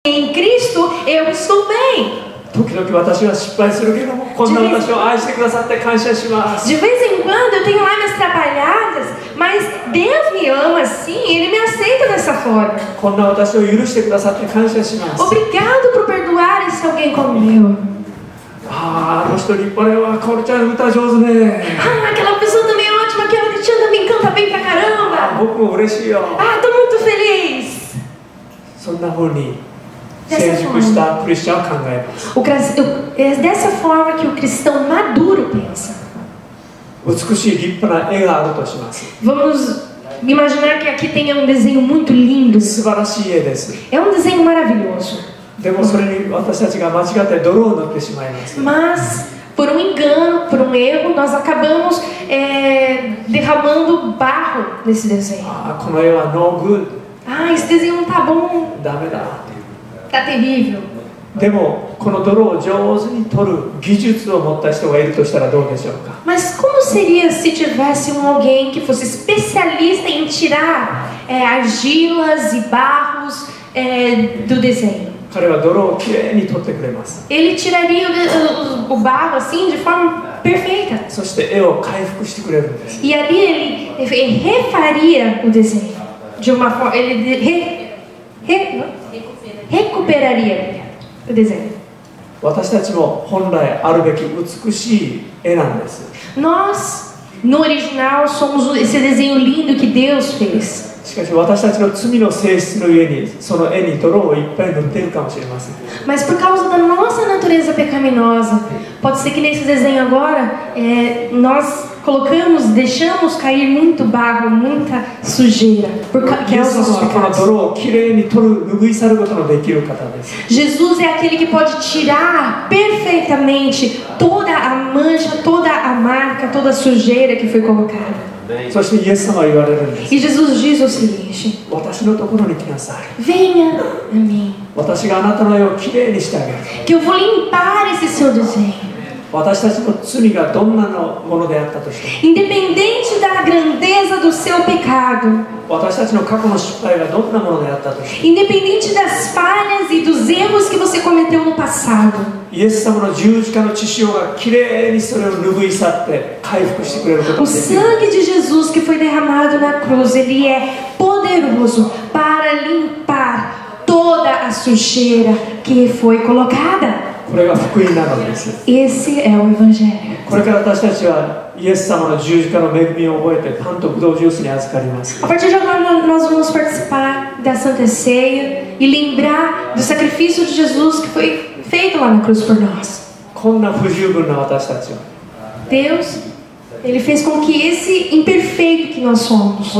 em Cristo eu estou bem. 時々私は失敗するけども、こんな私を愛してくださって感謝します。 De vez em quando eu tenho lá minhas atrapalhadas, mas Deus me ama assim, Ele me aceita dessa forma. こんな私を許してくださって感謝します。 Obrigado por perdoar esse alguém como eu. ああ、あの人立派では、かおりちゃん歌上手ね。 Ah, aquela pessoa também é ótima, aquela Cristiana também canta bem pra caramba. 僕も嬉しいよ。 Ah, tô muito feliz. そんな風に成熟したクリスチャンは考えます。 É dessa forma que o cristão maduro pensa. 美しい立派な絵があるとします。 Vamos imaginar que aqui tenha desenho muito lindo. 素晴らしい絵です。 É desenho maravilhoso. でもそれに私たちが間違って泥を塗ってしまいます。 Mas, por engano, por erro, nós acabamos derramando barro nesse desenho. ああ、この絵はノーグッド。 Ah, esse desenho não tá bom. ダメだ。 Tá terrível. でもこの泥を上手に取る技術を持った人がいるとしたらどうでしょうか。 Mas como seria se tivesse alguém que fosse especialista em tirar argilas e barros do desenho? 彼は泥をきれいに取ってくれます。 Ele tiraria o barro assim de forma perfeita. そして絵を回復してくれるんです。 E ali ele refaria o desenho de uma forma, ele recuperaria o desenho. 私たちも本来あるべき美しい絵なんです。 Nós, no original, somos esse desenho lindo que Deus fez. しかし私たちの罪の性質の上にその絵に泥をいっぱい塗っているかもしれません。 Mas por causa da nossa natureza pecaminosa, pode ser que nesse desenho agora nós deixamos cair muito barro, muita sujeira, que é os nossos pecados. Jesus é aquele que pode tirar perfeitamente toda a mancha, toda a marca, toda a sujeira que foi colocada. E Jesus diz o seguinte: venha a mim, que eu vou limpar esse seu desenho. Independente da grandeza do seu pecado, independente das falhas e dos erros que você cometeu no passado, o sangue de Jesus que foi derramado na cruz, ele é poderoso para limpar toda a sujeira que foi colocada. Esse é o Evangelho. A partir de agora nós vamos participar da Santa Ceia e lembrar do sacrifício de Jesus que foi feito lá na cruz por nós. Deus, Ele fez com que esse imperfeito que nós somos,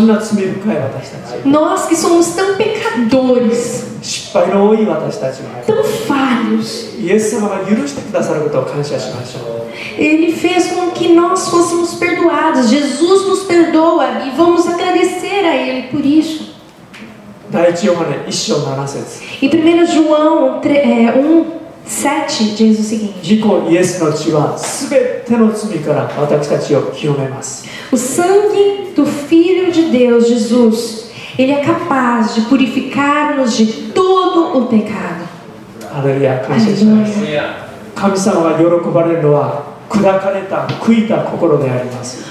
nós que somos tão pecadores, tão falhos, Ele fez com que nós fôssemos perdoados. Jesus nos perdoa e vamos agradecer a Ele por isso. Em 1 João 1:7 diz o seguinte: o sangue do Filho de Deus, Jesus, Ele é capaz de purificar-nos de todo o pecado. Aleluia.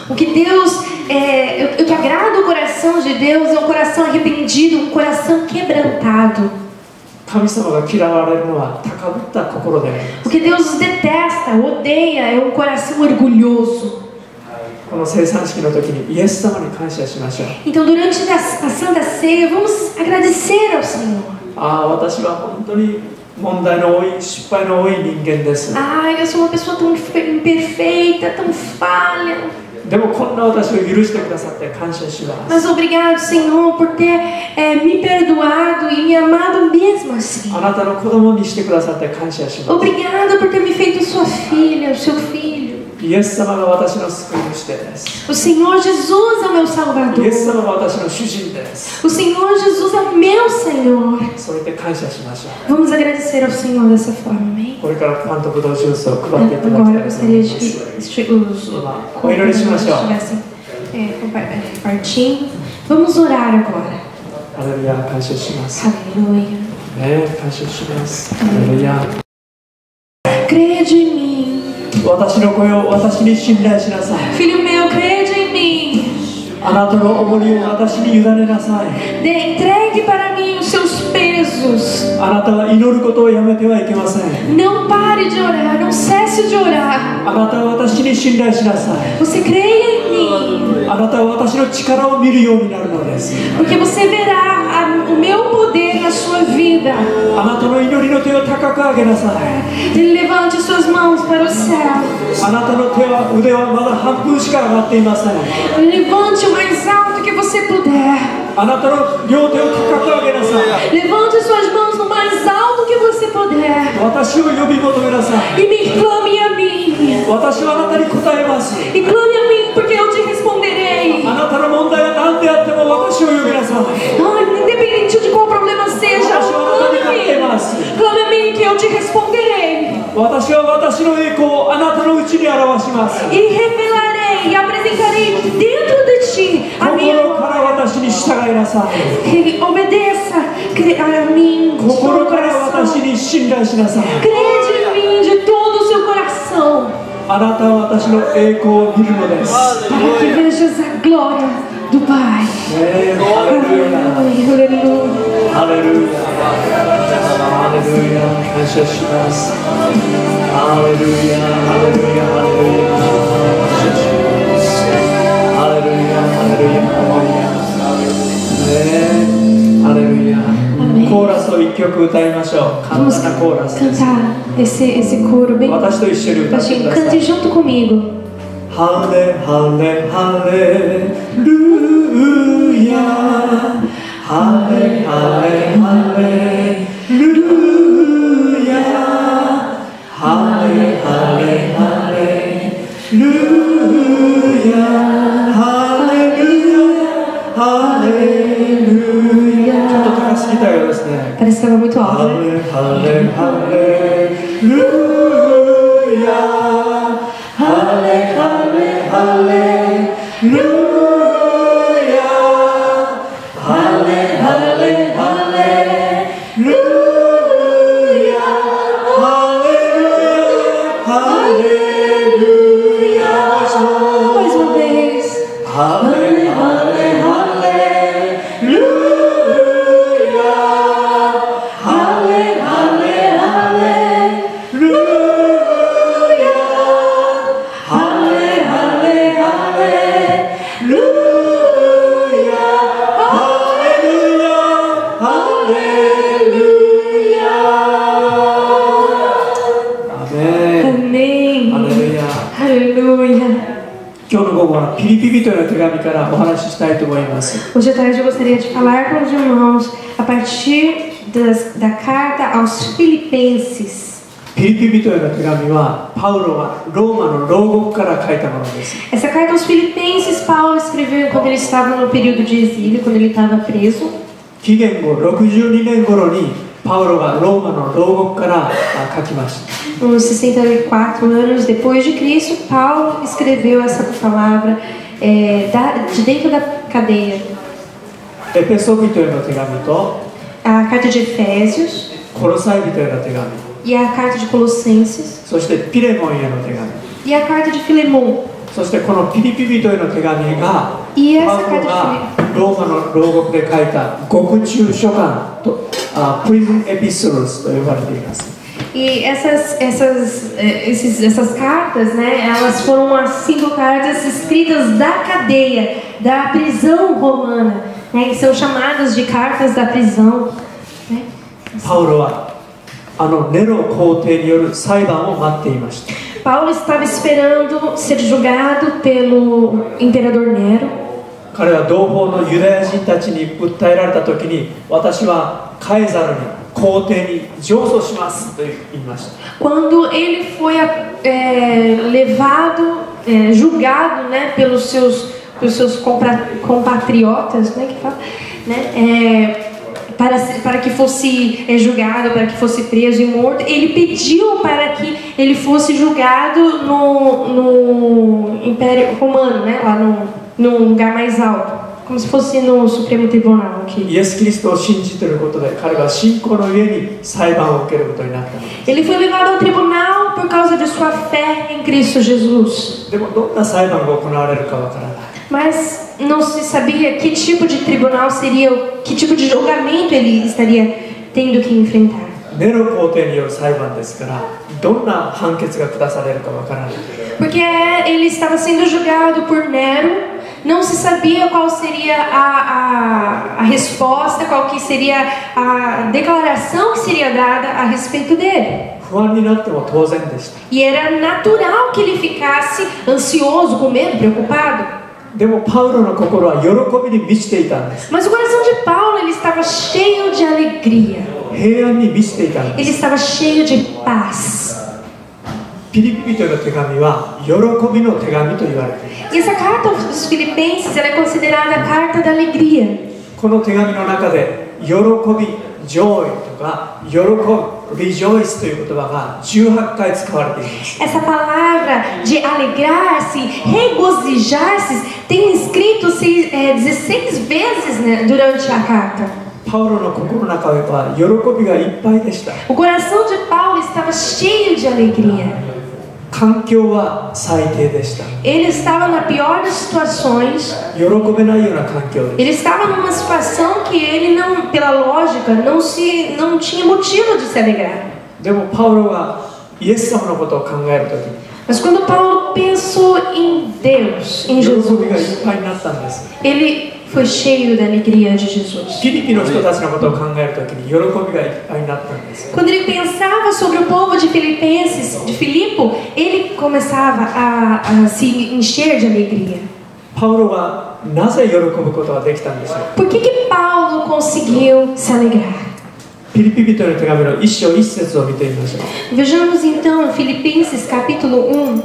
O que Deus o que agrada o coração de Deus é um coração arrependido, um coração quebrantado. O que Deus detesta, odeia, é um coração orgulhoso. Então, durante a Santa Ceia, vamos agradecer ao Senhor. Eu sou uma pessoa tão imperfeita, tão falha. Mas obrigado, Senhor, por ter me perdoado e me amado mesmo assim. Obrigado por ter me feito sua filha, o seu filho. O Senhor Jesus é o meu Salvador. O Senhor Jesus é o meu Senhor. Vamos agradecer ao Senhor dessa forma, amém? Agora eu gostaria de que os estivessem partindo. Vamos orar agora. Aleluia. Crede em mim. Filho meu, crede em mim. Entregue para mim os seus pesos. Não pare de orar, não cesse de orar. Você creia em mim. Porque você verá o meu poder na sua vida. Levante suas mãos para o céu. Levante o mais alto que você puder. Levante suas mãos no mais alto que você puder. E me clame a mim. E clame a mim, porque eu te responderei. Independente de qual problema seja, clame a mim. Clame a mim que eu te responderei. E revelarei e apresentarei dentro de ti a minha glória. Obedeça a mim de todo o coração. Crede em mim de todo o seu coração. Para que vejas a glória do Pai. Aleluia. Aleluia. Aleluia. Aleluia. Aleluia. Vamos cantar esse coro bem baixinho. Cante junto comigo. Hallelujah. Parece que estava muito alto, né? Mais uma vez. Hoje à tarde eu gostaria de falar com os irmãos a partir da carta aos Filipenses. Essa carta aos Filipenses, Paulo escreveu quando ele estava no período de exílio, quando ele estava preso. 紀元後62年頃にパウロがローマの牢獄から書きました。Uns 64 anos depois de Cristo, Paulo escreveu essa palavra de dentro da cadeia. A carta de Efésios e a carta de Colossenses e a carta de Filemon. E essa carta de Filemon, ローマの牢獄で書いた獄中書簡とprison epistles と呼ばれています。E essas cartas, né, elas foram as 5 cartas escritas da cadeia, da prisão romana, né, que são chamadas de cartas da prisão. Né? Paulo estava esperando ser julgado pelo imperador Nero. 彼は同胞のユダヤ人たちに訴えられた時に、私はカエザルに皇帝に上訴しますと言いました。 Quando ele foi julgado, né, pelos seus compatriotas, né, que fala, né, para que fosse julgado, para que fosse preso e morto, ele pediu para que ele fosse julgado no Império Romano, né, lá no lugar mais alto. como se fosse no Supremo Tribunal aqui. Ele foi levado ao tribunal por causa de sua fé em Cristo Jesus. Mas não se sabia que tipo de tribunal seria, que tipo de julgamento ele estaria tendo que enfrentar. Porque ele estava sendo julgado por Nero, não se sabia qual seria a resposta, qual que seria a declaração que seria dada a respeito dele. E era natural que ele ficasse ansioso, com medo, preocupado. Mas o coração de Paulo, ele estava cheio de alegria. Ele estava cheio de paz. E essa carta dos Filipenses, ela é considerada a carta da alegria. Essa palavra de alegrar-se, regozijar-se, tem escrito 16 vezes, né, durante a carta. O coração de Paulo estava cheio de alegria. Ele estava na pior das situações. Ele estava numa situação que ele não, pela lógica, não tinha motivo de se alegrar. Mas quando Paulo pensou em Deus, em Jesus, ele foi cheio da alegria de Jesus. Quando ele pensava sobre o povo de Filipenses, de Filipe, ele começava a se encher de alegria. Por que Paulo conseguiu se alegrar? Vejamos então Filipenses capítulo 1.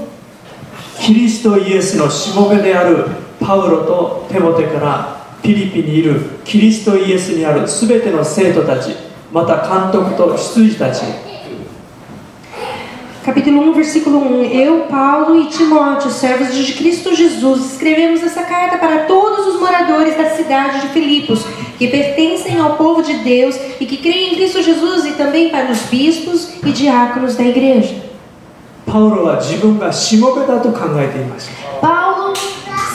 キリストイエスのしもべであるパウロとテモテからピリピにいるキリストイエスにあるすべての生徒たち、また監督と執事たち。Capítulo 1, versículo 1. Eu, Paulo e Timóteo, servos de Cristo Jesus, escrevemos essa carta para todos os moradores da cidade de Filipos, que pertencem ao povo de Deus e que creem em Cristo Jesus, e também para os bispos e diáconos da igreja. Paulo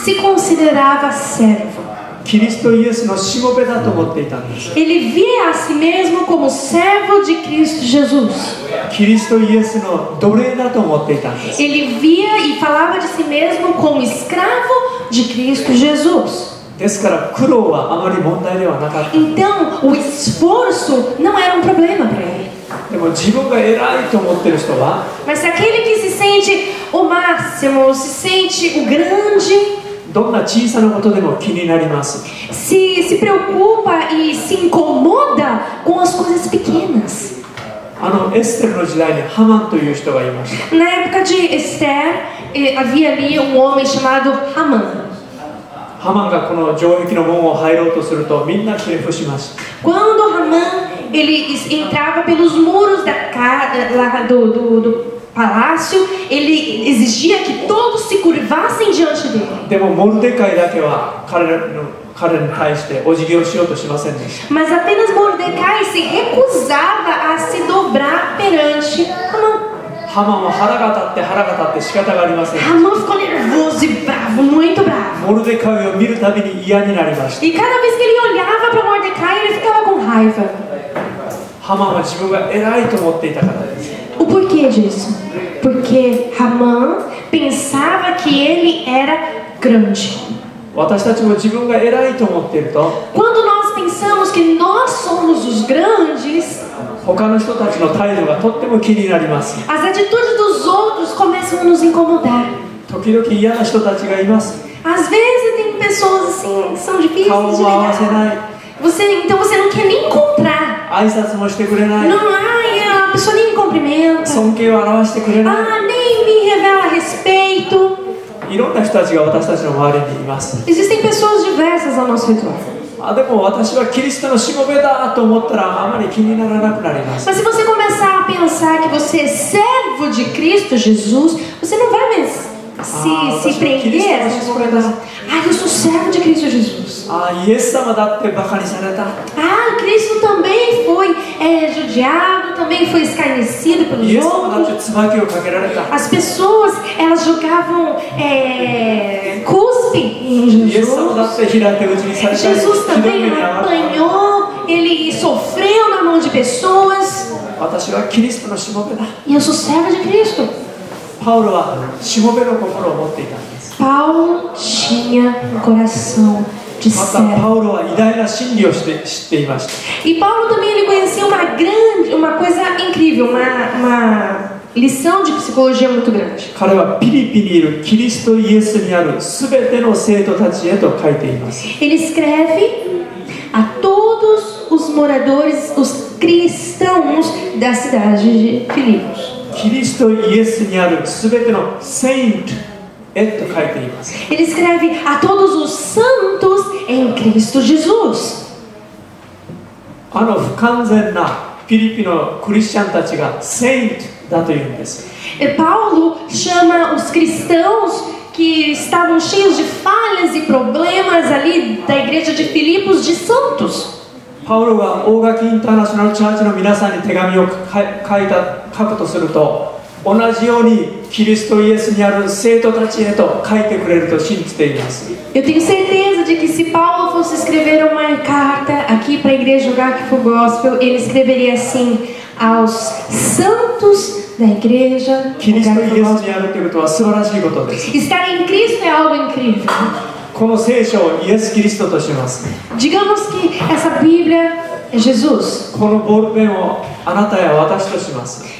se considerava servo. Ele via a si mesmo como servo de Cristo Jesus. Ele via e falava de si mesmo como escravo de Cristo Jesus. Então, o esforço não era um problema para ele. Mas aquele que se sente o máximo, se sente o grande, se preocupa e se incomoda com as coisas pequenas. Na época de Esther, havia ali um homem chamado Haman. Quando Haman ele entrava pelos muros do palácio, ele exigia que todos se curvassem diante dele. Mas apenas Mordecai se recusava a se dobrar perante Haman. Haman ficou nervoso e bravo, muito bravo. E cada vez que ele olhava para Mordecai, ele ficava com raiva. O porquê disso? Porque Haman pensava que ele era grande. Quando nós pensamos que nós somos os grandes, as atitudes dos outros começam a nos incomodar. Às vezes tem pessoas assim que são difíceis de lidar. Então você não quer nem encontrar. Não, a pessoa nem me cumprimenta. Nem me revela respeito. Existem pessoas diversas ao nosso redor. Mas se você começar a pensar que você é servo de Cristo Jesus, você não vai mais se prender. Eu sou servo de Cristo Jesus. Cristo também foi judiado, também foi escarnecido pelos outros. As pessoas, elas jogavam cuspe em Jesus. Jesus também apanhou, ele sofreu na mão de pessoas. E eu sou serva de Cristo. Paulo tinha um coração de servo. E Paulo também ele conhecia uma coisa incrível, uma lição de psicologia muito grande. Ele escreve a todos os moradores, os cristãos da cidade de Filipos. Ele escreve a todos os santos em Cristo Jesus. Paulo chama os cristãos que estavam cheios de falhas e problemas ali da igreja de Filipos de santos. パウロが大垣インターナショナルチャーチの皆さんに手紙を書くとすると、同じようにキリストイエスにある生徒たちへと書いてくれると信じています。Eu tenho certeza de que se Paulo fosse escrever uma carta aqui para a igreja Garquifor Gospel, ele escreveria assim: aos santos da igreja. Estar em Cristo é algo incrível. Digamos que essa Bíblia é Jesus.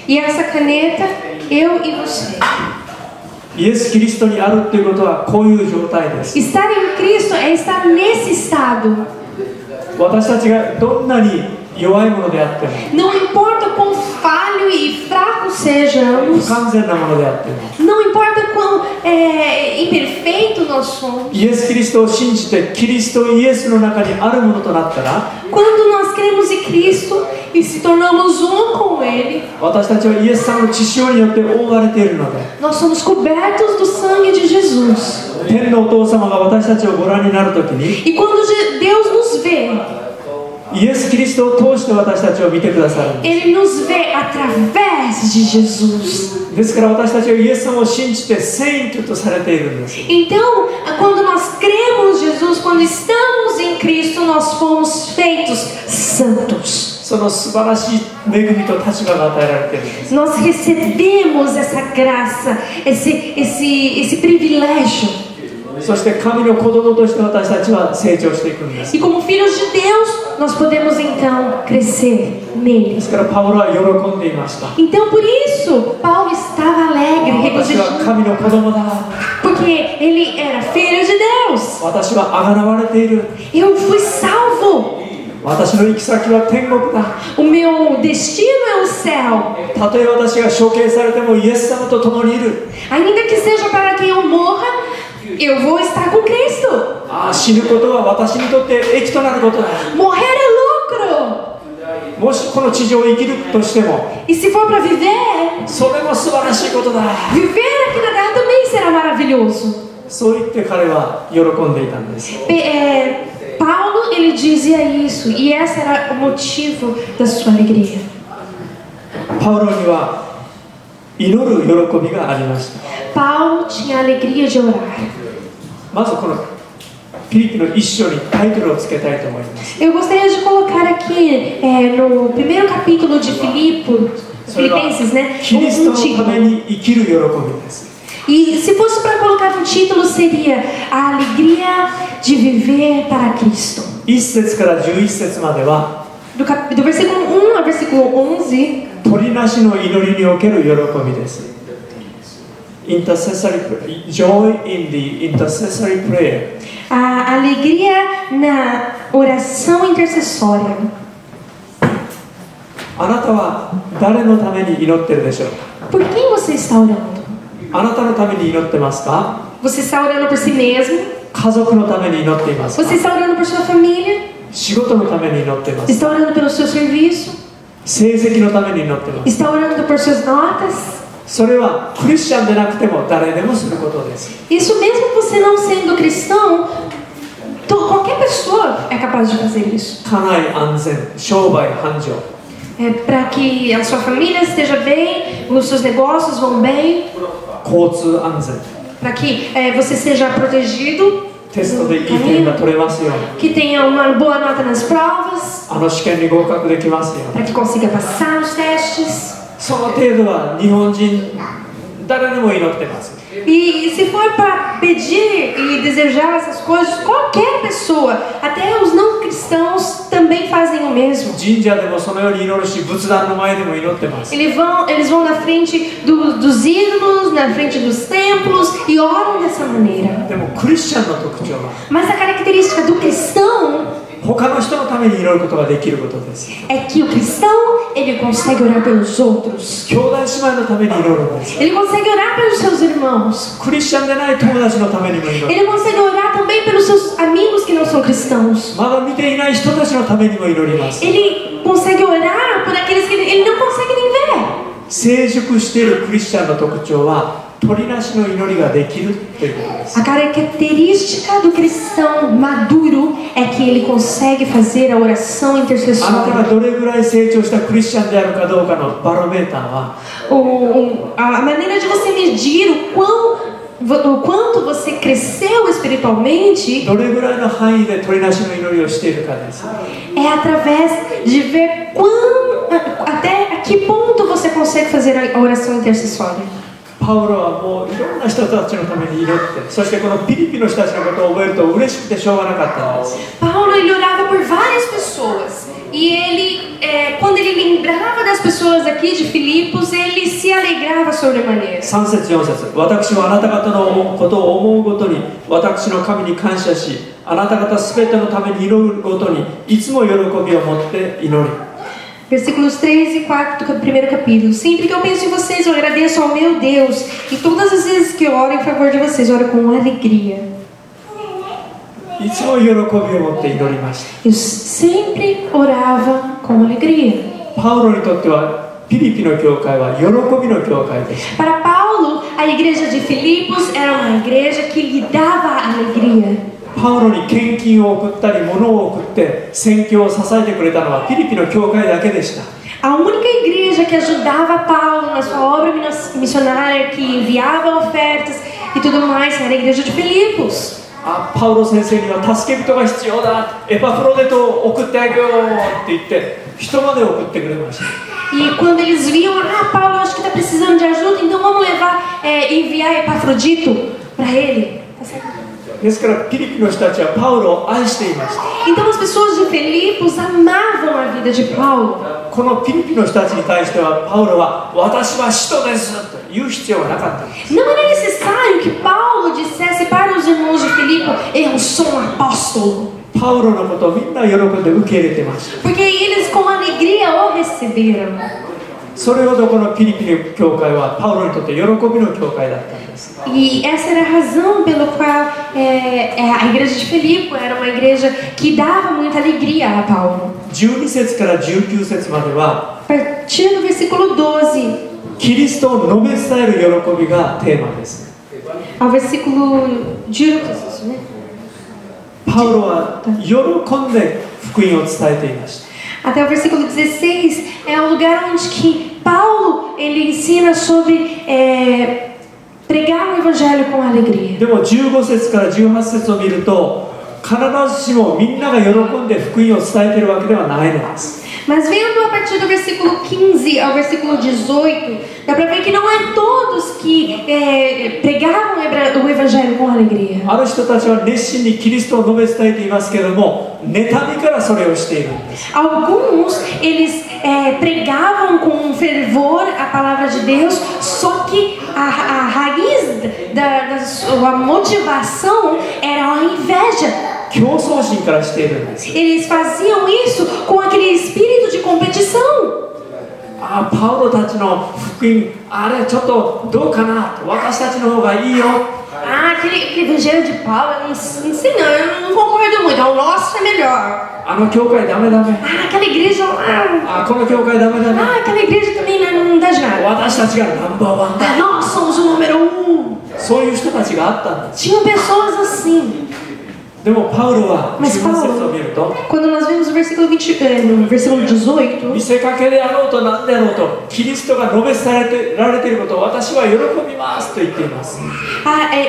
E essa caneta, eu e você. Estar em Cristo é estar nesse estado. Não importa quão falho e fraco sejamos, não importa quão imperfeito nós somos, quando nós cremos em Cristo e se tornamos um com Ele, nós somos cobertos do sangue de Jesus. E quando Deus nos vê, Ele nos vê através de Jesus. Então, quando nós cremos em Jesus, quando estamos em Cristo, nós fomos feitos santos. Nós recebemos essa graça, esse privilégio. E como filhos de Deus, nós podemos então crescer nele. Então por isso, Paulo estava alegre, regozijado, porque ele era filho de Deus. Eu fui salvo. O meu destino é o céu. Ainda que seja para quem eu morra, eu vou estar com Cristo. Morrer é lucro. E se for para viver, viver aqui na terra também será maravilhoso. Paulo, ele dizia isso, e esse era o motivo da sua alegria. Paulo tinha a alegria de orar. Eu gostaria de colocar aqui no primeiro capítulo de Filipenses, né, um título. E se fosse para colocar um título, seria a alegria de viver para Cristo. Do versículo 1 ao versículo 11. Joy in the intercessory prayer. A alegria na oração intercessória. Por quem você está orando? Você está orando por si mesmo? Você está orando por sua família? Está orando pelo seu serviço? Está orando por suas notas? Isso mesmo você não sendo cristão, qualquer capaz de fazer isso. Para que a sua família esteja bem, os seus negócios vão bem, para que você seja protegido, que tenha uma boa nota nas provas, para que consiga passar nos testes. E se for para pedir e desejar essas coisas, qualquer pessoa, até os não cristãos, também fazem o mesmo. Eles vão na frente dos ídolos, na frente dos templos e oram dessa maneira. Mas a característica do cristão é que o cristão, ele consegue orar pelos outros. Ele consegue orar pelos seus irmãos. Ele consegue orar também pelos seus amigos que não são cristãos. Ele consegue orar por aqueles que ele não consegue nem ver. A característica do cristão maduro é que ele consegue fazer a oração intercessória. A maneira de você medir o quanto você cresceu espiritualmente é através de ver até a que ponto você consegue fazer a oração intercessória. Paulo ele orava por várias pessoas e ele, quando ele lembrava das pessoas aqui de Filipos, ele se alegrava sobremaneira. 3節4節私はあなた方のことを思うごとに私の神に感謝し、あなた方すべてのために祈るごとにいつも喜びを持って祈り。Versículos 3 e 4 do primeiro capítulo. Sempre que eu penso em vocês, eu agradeço ao meu Deus. E todas as vezes que eu oro em favor de vocês, eu oro com alegria. Eu sempre orava com alegria. Para Paulo, a igreja de Filipos era uma igreja que lhe dava alegria. パウロに献金を送ったり物を送って宣教を支えてくれたのはフィリピの教会だけでした。A única igreja que ajudava Paulo na sua obra missionária, que enviava ofertas e tudo mais, era a igreja de Filipos. パウロ先生には助け人が必要だ、エパフロデトを送ってあげようって言って人まで送ってくれました。E quando eles viam, Paulo acho que está precisando de ajuda, então vamos enviar Epafrodito para ele. Então as pessoas de Filipos amavam a vida de Paulo. Não era necessário que Paulo dissesse para os irmãos de Filipe: eu sou um apóstolo. Porque eles com alegria o receberam. E essa era a razão pela qual a igreja de Filipe era uma igreja que dava muita alegria a Paulo. A partir do versículo 12 ao versículo 18, né? Até o versículo 16 é o lugar onde que Paulo ele ensina sobre pregar o evangelho com alegria. でも15節から18節を見ると必ずしもみんなが喜んで福音を伝えているわけではないのです。 Mas vendo a partir do versículo 15 ao versículo 18, dá para ver que não é todos que pregavam o evangelho com alegria. Alguns eles pregavam com fervor a palavra de Deus, só que a raiz da sua motivação era a inveja. Eles faziam isso com aquele espírito de competição. Aquele evangelho de Paulo, eu não sei não, eu não concordo muito. O nosso é melhor. Aquela igreja. Aquela igreja também não dá nada. Nós somos o número 1. Tinham pessoas assim. Mas Paulo, quando nós vemos o versículo 18,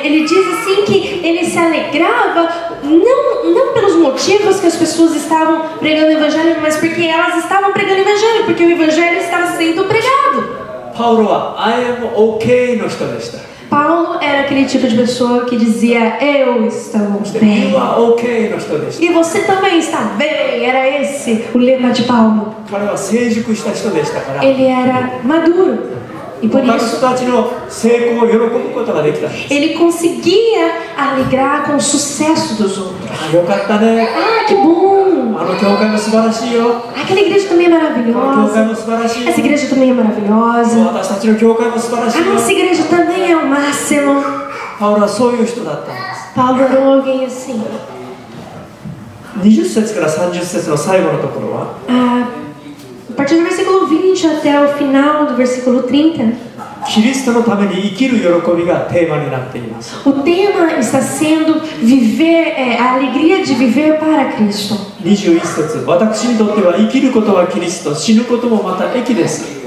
ele diz assim que ele se alegrava não pelos motivos que as pessoas estavam pregando o evangelho, mas porque elas estavam pregando o evangelho, porque o evangelho estava sendo pregado. Paulo era aquele tipo de pessoa que dizia: eu estou bem. E você também está bem. Era esse o lema de Paulo. Ele era maduro. E por isso ele conseguia alegrar com o sucesso dos outros. Ah, que bom! Aquela igreja também é maravilhosa. Essa igreja também é maravilhosa. A nossa igreja também é o máximo. Paulo era alguém assim. 20節から30節の最後のところは a partir do versículo 20 até o final do versículo 30, キリストのために生きる喜びがテーマになっています。 o tema está sendo viver, a alegria de viver para Cristo. 21節、私にとっては生きることはキリスト、死ぬこともまた益です。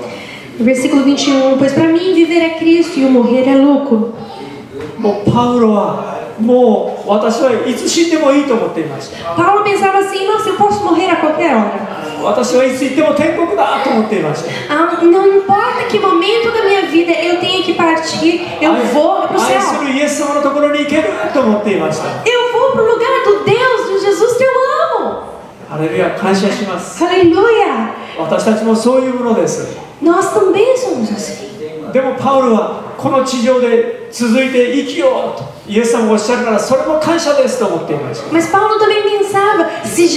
Versículo 21, pois para mim viver é Cristo e o morrer é lucro. もうパウロはもう私はいつ死んでもいいと思っていました。 Paulo pensava assim: nossa, eu posso morrer a qualquer hora. 私はいつ行っても天国だと思っていました。 Não importa que momento da minha vida eu tenha que partir, eu vou para o céu. 愛するイエス様のところに行けると思っていました。 Eu vou para o lugar do Deus, de Jesus que eu amo. ハレルヤ、感謝します。 Aleluia. 私たちもそういうものです。 Nós também somos assim. でもパウロはこの地上で続いて生きようとイエス様がおっしゃるならそれも感謝ですと思っていました。 Mas Paulo também pensava: se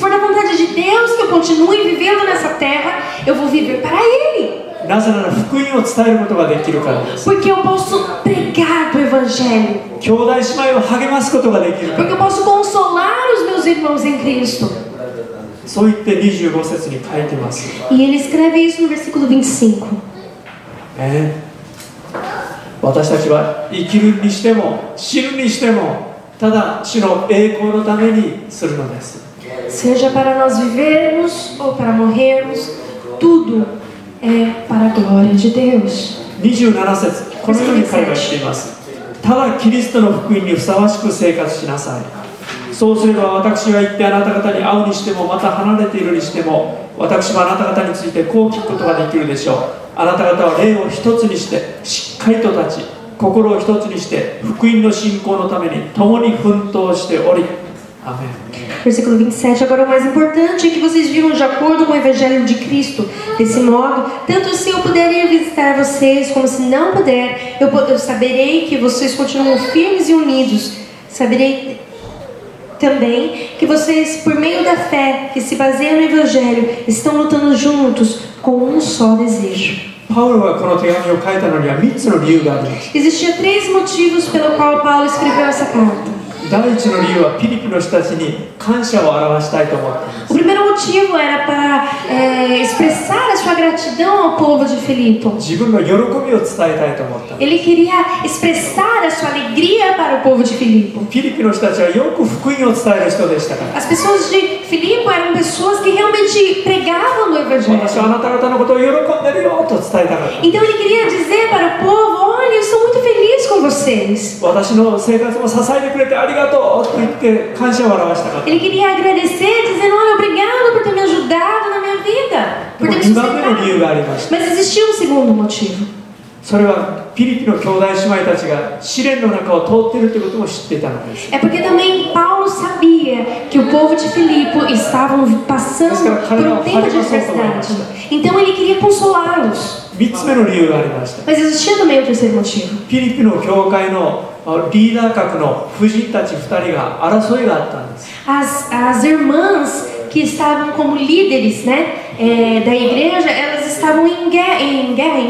for da vontade de Deus que eu continue vivendo nessa terra, eu vou viver para Ele. なぜなら福音を伝えることができるからです。 Porque eu posso pregar do Evangelho. 兄弟姉妹を励ますことができるから。 Porque eu posso consolar os meus irmãos em Cristo. そう言って25節に書いています。 E ele escreve isso no versículo 25. 私たちは生きるにしても死ぬにしてもただ主の栄光のためにするのです。 Seja para nós vivermos ou para morrermos, tudo é para a glória de Deus. 27節、このように彼はしています。ただキリストの福音にふさわしく生活しなさい。そうすれば私が行ってあなた方に会うにしてもまた離れているにしても私はあなた方についてこう聞くことができるでしょう。あなた方は霊を一つにしてしっかりと立ち心を一つにして福音の信仰のために共に奮闘しており。アメン。 Versículo 27, agora o mais importante é que vocês vivam de acordo com o Evangelho de Cristo. Desse modo, tanto se eu puder ir visitar vocês, como se não puder, eu saberei que vocês continuam firmes e unidos. Saberei também que vocês, por meio da fé que se baseia no Evangelho, estão lutando juntos com um só desejo. Existia 3 motivos pelo qual Paulo escreveu essa carta. O primeiro motivo era para expressar a sua gratidão ao povo de Filipe. Ele queria expressar a sua alegria para o povo de Filipe. As pessoas de Filipe eram pessoas que realmente pregavam no Evangelho. Então ele queria dizer para o povo: olha, eu estou muito feliz com vocês. Ele queria agradecer, dizendo: olha, obrigado por ter me ajudado na minha vida, por ter me sustentado. Mas existia um segundo motivo. É porque também Paulo sabia que o povo de Filipe estavam passando por um tempo de adversidade. Então ele queria consolá-los. Mas existia também o terceiro motivo. As irmãs que estavam como líderes, né, da igreja, elas estavam em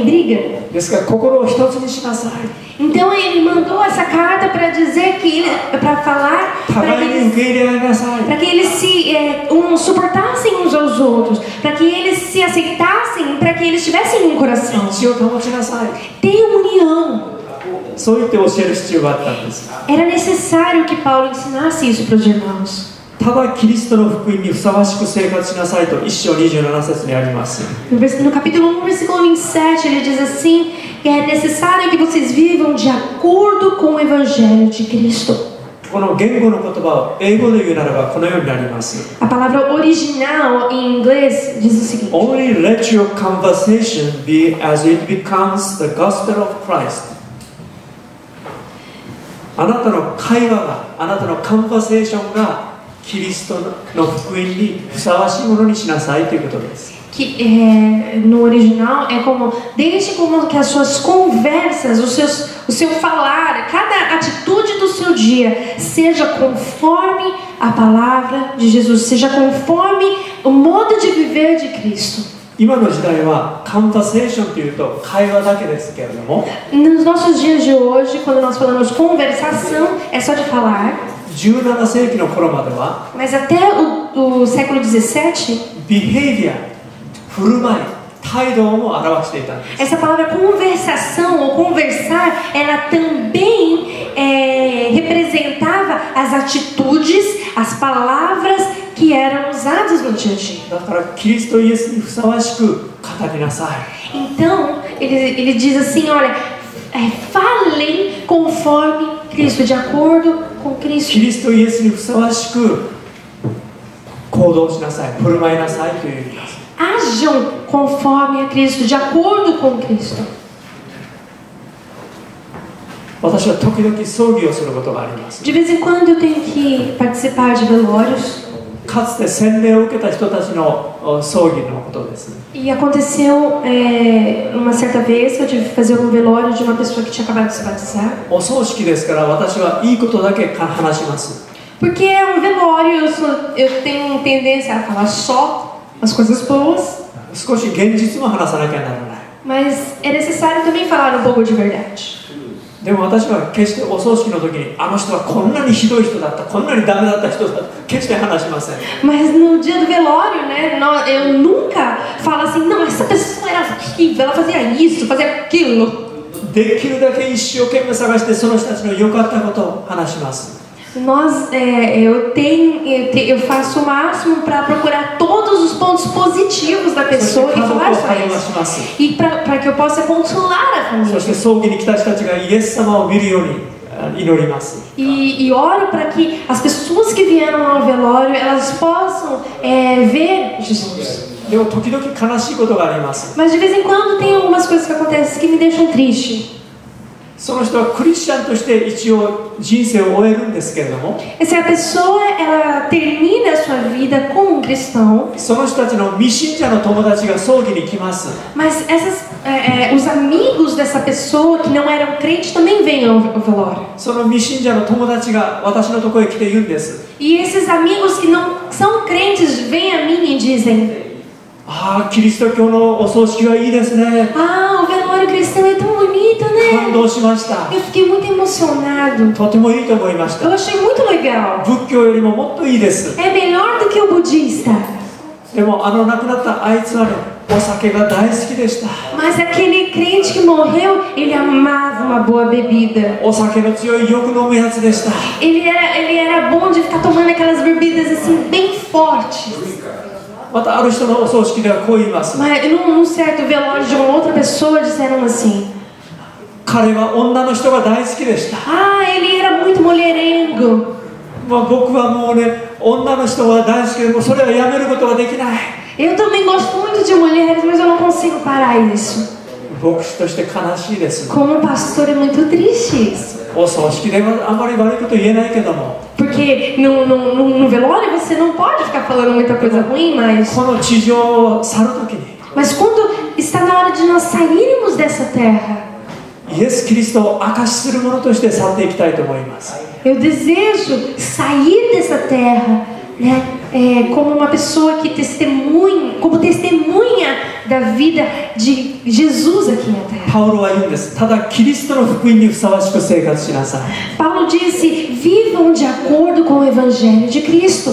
briga. Então ele mandou essa carta para dizer para falar para que eles se suportassem uns aos outros, para que eles se aceitassem, para que eles tivessem um coração. Tenham união. そう言って教える必要があったんです。Era necessário que Paulo ensinasse isso para os irmãos. ただキリストの福音にふさわしく生活しなさいと1章27節にあります。No capítulo 1, versículo 27, ele diz assim: é necessário que vocês vivam de acordo com o evangelho de Cristo. この言語の言葉を英語で言うならばこのようになります。A palavra original em inglês diz o seguinte: Only let your conversation be as it becomes the gospel of Christ. あなたの会話が、あなたのカンバセーションがキリストの福音にふさわしいものにしなさいということです。No original é como deixe como que as suas conversas, o seu falar, cada atitude do seu dia seja conforme a palavra de Jesus, seja conforme o modo de viver de Cristo. 今の時代はカンバセーションというと会話だけですけれども、 Nos nossos dias de hoje, quando nós falamos conversação, é só de falar. 17世紀の頃までは Mas até o século 17, behavior 振る舞い、態度も表していたんです。 essa palavra conversação ou conversar, ela também representava as atitudes, as palavras que eram usadas no dia a dia. だからキリストイエスにふさわしく語りなさい。 Então, ele diz assim, olha, falem conforme Cristo, de acordo com Cristo. キリストイエスにふさわしく行動しなさい、振る舞いなさいという意味です。 Ajam conforme a Cristo, de acordo com Cristo. 私は時々葬儀をすることがあります。 De vez em quando eu tenho que participar de velórios. かつて洗礼を受けた人たちの葬儀のことです。 E aconteceu uma certa vez que eu tive que fazer um velório de uma pessoa que tinha acabado de se batizar. お葬式ですから私はいいことだけ話します。 Porque é um velório, eu tenho tendência a falar só as coisas boas. 少し現実も話さなきゃならない。 Mas é necessário também falar um pouco de verdade. でも私は決してお葬式の時にあの人はこんなにひどい人だった、こんなにダメだった人だった、決して話しません。 Mas no dia do velório, né, eu nunca falo assim, não, essa pessoa era horrível, ela fazia isso, fazia aquilo. できるだけ一生懸命探してその人たちの良かったことを話します。 Eu faço o máximo para procurar todos os pontos positivos da pessoa e falar sobre isso. E para que eu possa consolar a família. E oro para que as pessoas que vieram ao velório elas possam ver Jesus. Mas de vez em quando tem algumas coisas que acontecem que me deixam triste. その人はクリスチャンとして一応人生を終えるんですけれども、 Essa pessoa ela termina a sua vida como um cristão. その人たちの未信者の友達が葬儀に来ます。 Mas os amigos dessa pessoa que não eram crentes também vêm ao velório. その未信者の友達が私のところへ来て言うんです。 E esses amigos que não são crentes vêm a mim e dizem: ああ、キリスト教のお葬式はいいですね。 Ah, o velório cristão é tão bonito, né? 感動しました。 Eu fiquei muito emocionado. とてもいいと思いました。 Eu achei muito legal. 仏教よりももっといいです。 É melhor do que o budista. でも亡くなったあいつはね、お酒が大好きでした。 Mas aquele crente que morreu, ele amava uma boa bebida. お酒の強いよく飲むやつでした。 Ele era bom de ficar tomando aquelas bebidas assim bem fortes. またある人のお葬式ではこう言います。 Mas num certo velório de uma outra pessoa disseram assim: 彼は女の人が大好きでした。 Ah, ele era muito mulherengo. 僕はもうね、女の人は大好きでもそれはやめることができない。 Eu também gosto muito de mulheres, mas eu não consigo parar isso. 牧師として悲しいです。 Como pastor é muito triste isso. お葬式ではあまり悪いこと言えないけども。 Porque no velório você não pode ficar falando muita coisa ruim, mas... この地上を去るときに Mas quando está na hora de nós sairmos dessa terra, イエス・キリストを証しするものとして去っていきたいと思います。 eu desejo sair dessa terra, né, como uma pessoa que testemunha, como testemunha da vida de Jesus aqui na terra. パウロは言うんです。ただキリストの福音にふさわしく生活しなさい。 Paulo disse: vivam de acordo com o evangelho de Cristo.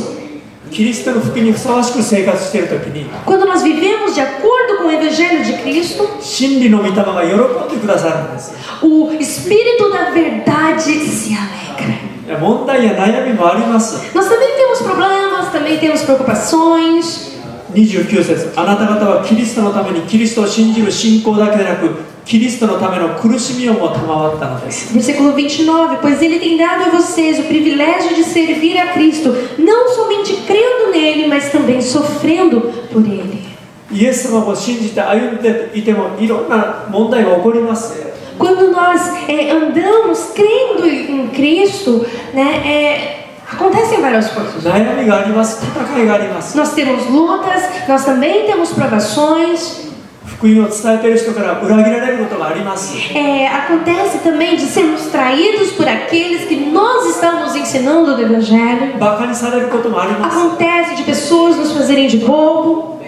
キリストの福音にふさわしく生活しているときに、 quando nós vivemos de acordo com o Evangelho de Cristo, 真理の御霊が喜んでくださるんです。 o Espírito da verdade se alegra. 問題や悩みもあります。 Nós também temos problemas, também temos preocupações. 29節、あなた方はキリストのためにキリストを信じる信仰だけでなく、キリストのための苦しみをも賜ったのです。 Versículo 29, pois ele tem dado a vocês o privilégio de servir a Cristo, não somente crendo nele, mas também sofrendo por ele. イエス様を信じて歩んでいてもいろんな問題が起こります。 Quando nós andamos crendo em Cristo, né, acontecem várias coisas. Nós temos lutas, nós também temos provações. Acontece também de sermos traídos por aqueles que nós estamos ensinando do Evangelho. Acontece de pessoas nos fazerem de bobo,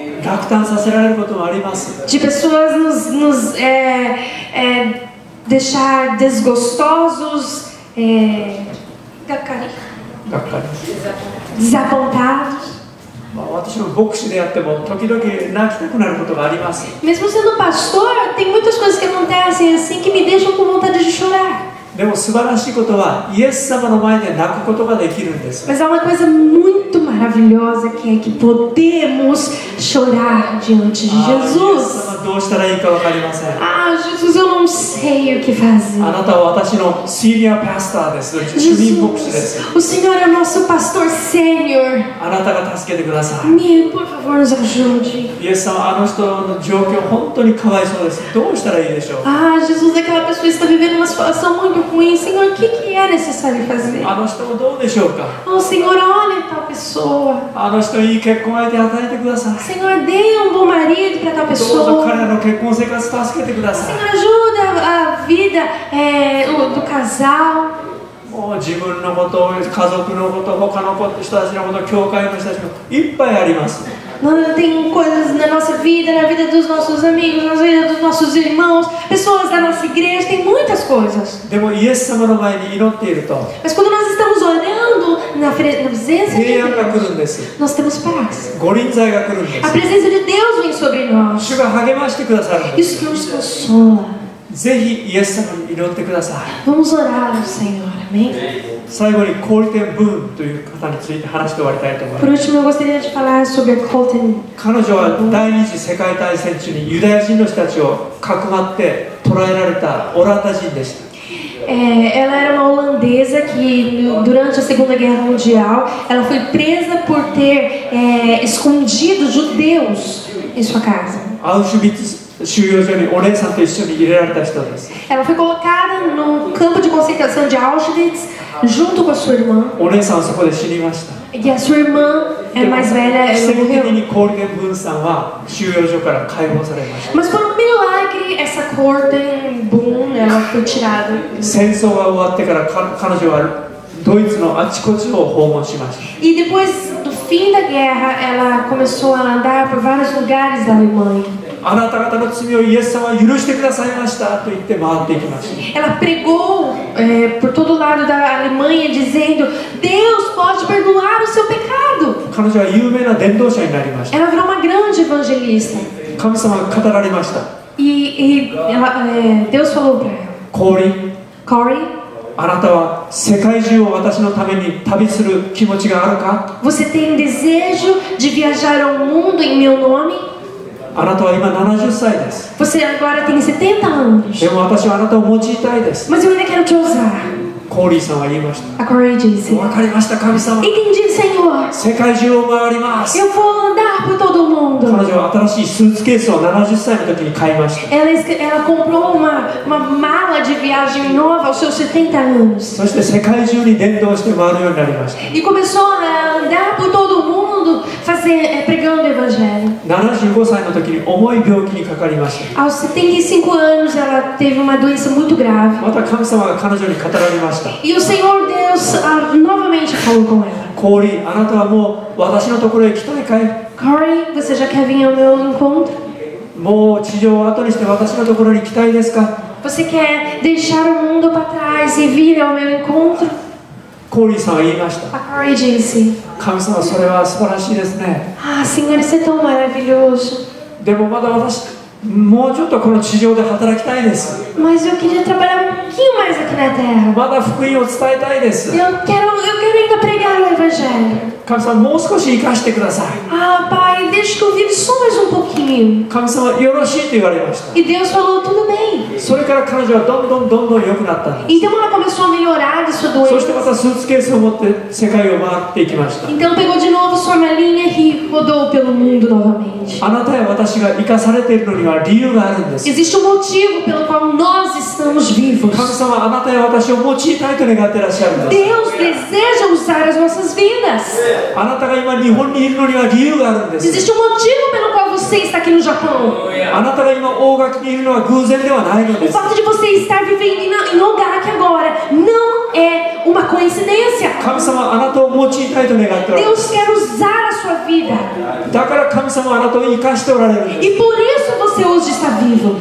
de pessoas nos deixar desgostosos, desapontados. Mesmo sendo pastor, tem muitas coisas que acontecem assim que me deixam com vontade de chorar. Mas há uma coisa muito maravilhosa que é que podemos chorar diante de Jesus. Jesus, eu não sei o que fazer. Jesus, o Senhor é nosso pastor sênior. Por favor, nos ajude. Jesus, aquela pessoa está vivendo uma situação muito ruim. Senhor, o que é necessário fazer? Senhor, olha tal pessoa. Senhor, dê um bom marido para tal pessoa. Senhor, ajuda a vida do casal. Tem coisas na nossa vida, na vida dos nossos amigos, na vida dos nossos irmãos, pessoas da nossa igreja, tem muitas coisas. Mas quando nós estamos orando na presença de Deus, nós temos paz. A presença de Deus vem sobre nós. Isso que nos consola. Vamos orar ao Senhor, amém? Por último, eu gostaria de falar sobre a Colten. Ela era uma holandesa que durante a Segunda Guerra Mundial ela foi presa por ter escondido judeus em sua casa. Ela foi colocada no campo de concentração de Auschwitz junto com a sua irmã. E a sua irmã mais velha morreu. Mas por um milagre essa Colten Boom ela foi tirada. E depois do fim da guerra ela começou a andar por vários lugares da Alemanha. Ela pregou por todo lado da Alemanha dizendo: Deus pode perdoar o seu pecado. Ela virou uma grande evangelista. E Deus falou para ela: Corey, você tem desejo de viajar ao mundo em meu nome? Você agora tem 70 anos. Mas eu ainda quero te usar. A Corey disse: entendi, Senhor. Eu vou andar por todo o mundo. Ela comprou uma mala de viagem nova aos seus 70 anos. E começou a andar por todo o mundo pregando o Evangelho. Aos 75 anos ela teve uma doença muito grave. E o Senhor Deus novamente falou com ela: Corey, você já quer vir ao meu encontro? Você quer deixar o mundo para trás e vir ao meu encontro? コーリーさんは言いました。A Corey disse: 神様、それは素晴らしいですね。Ah, Senhor, isso é tão maravilhoso. でもまだ私、もうちょっとこの地上で働きたいです。Mas eu queria trabalhar um pouquinho mais aqui na terra. まだ福音を伝えたいです。Eu quero ainda pregar o Evangelho. 神様、もう少し生かしてください。Ah, Pai, deixa que eu viva só mais um pouquinho. 神様、よろしいと言われました。E Deus falou: tudo bem. それから彼女はどんどん良くなったんです。Então ela começou a melhorar de sua そして doença. またスーツケースを持って世界を回っていきました。 Então pegou de novo sua malinha e rodou pelo mundo novamente. あなたや私が生かされているのには理由があるんです。 Existe um motivo pelo qual nós estamos vivos. 神様はあなたや私を用いたいと願っていらっしゃるんです。 Deus deseja usar as nossas vidas. あなたが今日本にいるのには理由があるんです。 Existe um motivo pelo qual você está aqui no Japão. あなたが今大垣にいるのは偶然ではないので O す。 fato de você estar vivendo em Ogaki agora não é uma coincidência. 神様はあなたを用いたいと願っておられます。 Deus quer usar a sua vida. だから神様はあなたを生かしておられるんです。 E por isso você hoje está vivo.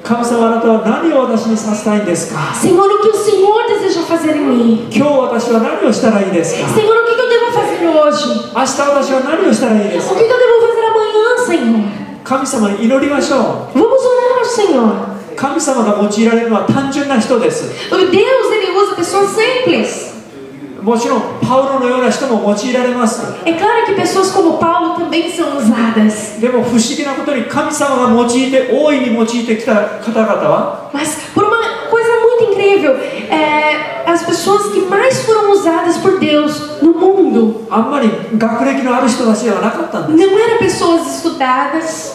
神様、あなたは何を私にさせたいんですか。 Senhor, o que o Senhor deseja fazer em mim? 今日私は何をしたらいいですか。 Senhor, o que eu devo fazer hoje? 明日私は何をしたらいいです O か。 que eu devo fazer amanhã, Senhor? 神様に祈りましょ Vamos orar ao Senhor. う。神様が用いられるのは単純な人です。 Deus, Ele usa pessoas simples. もちろんパウロのような人も用いられます。 É claro que pessoas como Paulo também são usadas. でも不思議なことに神様が用いて大いに用いてきた方々は Mas por uma coisa muito incrível, as pessoas que mais foram usadas por Deus no mundo あんまり学歴のある人たちではなかったんです。 não eram pessoas estudadas.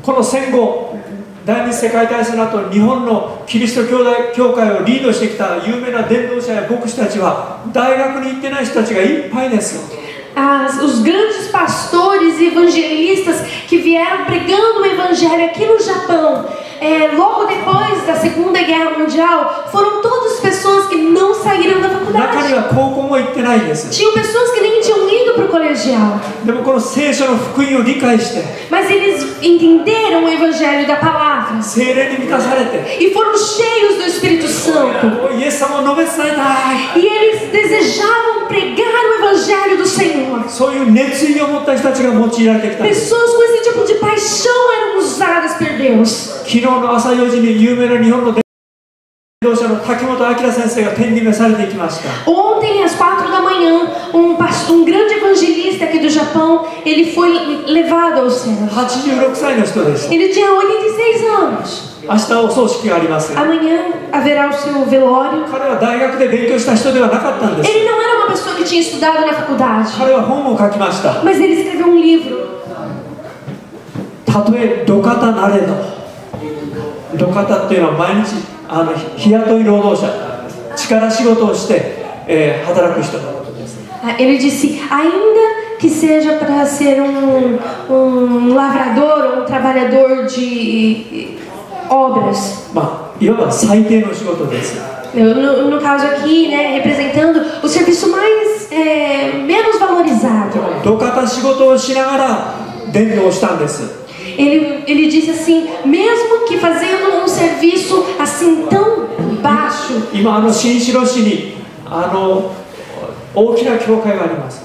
この戦後第二次世界大戦の後、日本のキリスト教会をリードしてきた有名な伝道者や牧師たちは大学に行ってない人たちがいっぱいです。 Os grandes pastores e evangelistas que vieram pregando o evangelho aqui no Japão, logo depois da Segunda Guerra Mundial, foram todas pessoas que não saíram da 中には faculdade. 高校も行ってないんです。 Tinham pessoas que nem tinham ido para o colegial, でもこの聖書の福音を理解して mas eles entenderam o evangelho da palavra 聖霊に満たされて e foram cheios do Espírito Santo. イエス様を述べ伝えたい。 E eles desejavam pregar o evangelho do Senhor. そういう熱意を持った人たちが用いられてきたんです。 Pessoas com esse tipo de paixão eram usadas por Deus. 昨日の朝4時に有名な日本の伝道者の滝本明先生が天に召されていきました。 Ontem, às 4 da manhã, um grande evangelista aqui do Japão, ele foi levado ao céu. 86歳の人でした。 Ele tinha 86 anos. 明日お葬式があります。 Amanhã haverá o seu velório. 彼は大学で勉強した人ではなかったんです。 Ele não era uma pessoa que tinha estudado na faculdade, 彼は本を書きました。 mas ele escreveu um livro. たとえ土方なれど、土方っていうのは毎日日雇い労働者、力仕事をして、働く人のことです。 Ele disse, ainda que seja para ser lavrador ou trabalhador de obras. まあ、いわば最低の仕事です。 No caso aqui, né, representando o serviço menos valorizado. 土方仕事をしながら伝道したんです。 Ele disse assim, mesmo que fazendo um serviço assim tão baixo. 今新城市に大きな教会があります。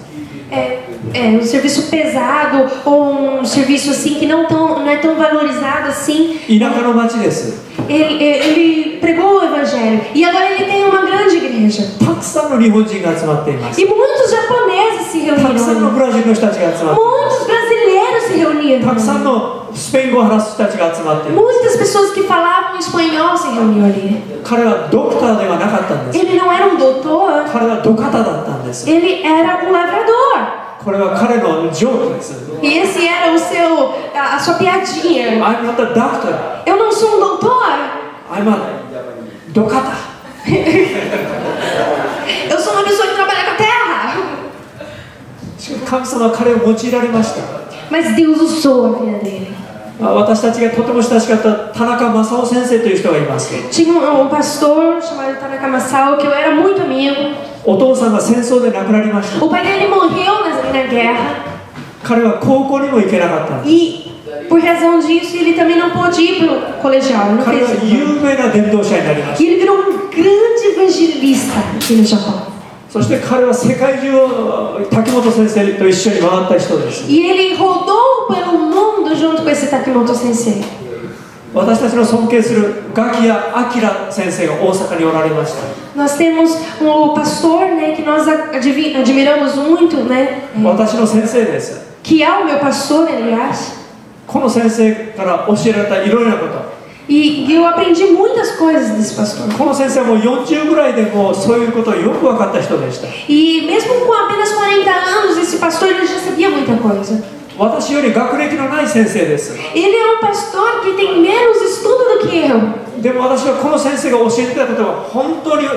Um serviço pesado ou um serviço assim que não é tão valorizado assim. 田舎の町です。 Ele pregou o evangelho e agora ele tem uma grande igreja. たくさんの日本人が集まっています。 E muitos japoneses se たくさんの reuniram. ブラジルの人たちが集まっています。 Muitos brasileiros se reuniram. たくさんのスペイン語を話す人たちが集まっています。 Muitas pessoas que falavam espanhol se reuniam ali. 彼はドクターではなかったんです。 Ele não era um doutor, 彼は土方だったんです。 ele era um lavrador. これは彼のジョークです。 E esse era a sua piadinha. I'm not a doctor. Eu não sou um doutor. I'm a 土方。 Eu sou uma pessoa que trabalha com a terra. 神様は彼を用いられました。 Mas Deus usou a vida dele. 私たちがとても親しかった田中正夫先生という人がいます。 Tinha pastor chamado Tanaka Masao, que eu era muito amigo. お父さんが戦争で亡くなりました。 O pai dele morreu na guerra. 彼は高校にも行けなかったんです。 E por razão disso, ele também não pôde ir para o colegial. Não 彼は fez. 有名な伝道者になりまし E ele virou um grande evangelista aqui no Japão. た。そして彼は世界中を滝本先生と一緒に回った人です。E ele rodou pelo mundo junto com esse Takimoto sensei. 私たちの尊敬するガキヤアキラ先生が大阪におられました。Nós temos um pastor, né, que nós admiramos muito, né? 私の先生です。Que é o meu pastor, aliás. この先生から教えられたいろいろなこと。E eu aprendi muitas coisas desse pastor. この先生はもう40ぐらいでもうそういうことをよく分かった人でした。E mesmo com apenas 40 anos, esse pastor ele já sabia muita coisa. 私より学歴のない先生です。Ele é um pastor que tem menos estudo do que eu. でも私はこの先生が教えてたことが本当には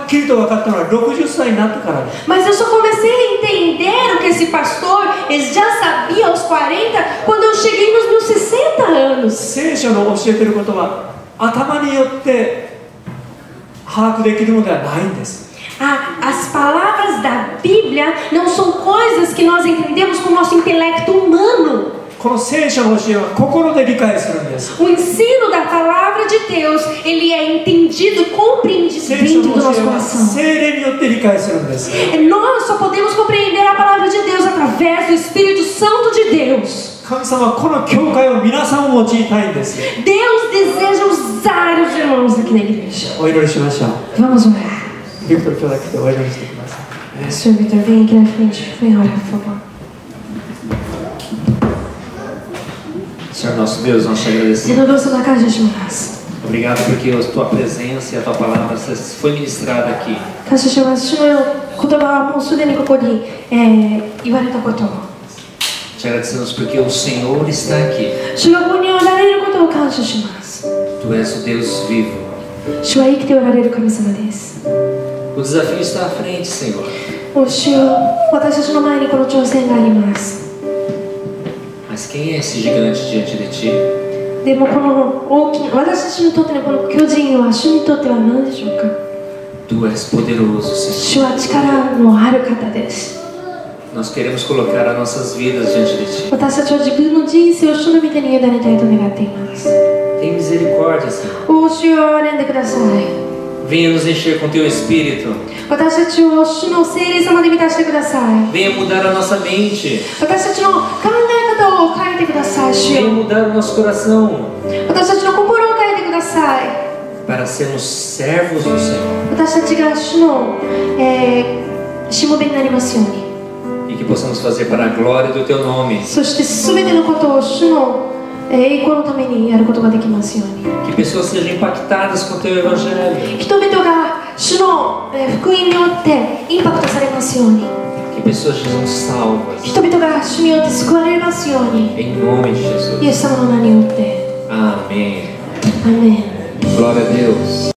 っきりと分かったのは60歳になってからです。Mas eu só comecei a entender o que esse pastor ele já sabia aos 40 quando eu cheguei nos meus 60 anos. 聖書の教えていることは頭によって把握できるのではないんです。As palavras da Bíblia não são coisas que nós entendemos com o nosso intelecto humano. この聖書の教えは心で理解するんです。O ensino da palavra de Deus, ele é entendido, compreendido dentro do nosso coração. 聖霊によって理解するんです。Nós só podemos compreender a palavra de Deus através do Espírito Santo de Deus. 神様はこの教会を皆さんを用いたいんです。Deus deseja usar os irmãos aqui na igreja. お祈りしましょう。Vamos orar. Victor, que eu aqui o olho de começar. Senhor Victor, vem aqui na frente, vem orar, por favor. Senhor nosso Deus, nós te agradecemos. Obrigado porque a tua presença e a tua palavra foi ministrada aqui. Te agradecemos porque o Senhor está aqui. Tu és o Deus vivo. O desafio está à frente, Senhor. Mas quem é esse gigante diante de ti? Tu és poderoso, Senhor. Nós queremos colocar as nossas vidas diante de ti. Tem misericórdia, Senhor. Venha nos encher com teu Espírito. Venha mudar a nossa mente. Venha mudar o nosso coração. Para sermos servos do Senhor. E que possamos fazer para a glória do teu nome. Que pessoas sejam impactadas com o teu evangelho. Que pessoas sejam salvas. Em nome de Jesus. Amém. Amém. Glória a Deus.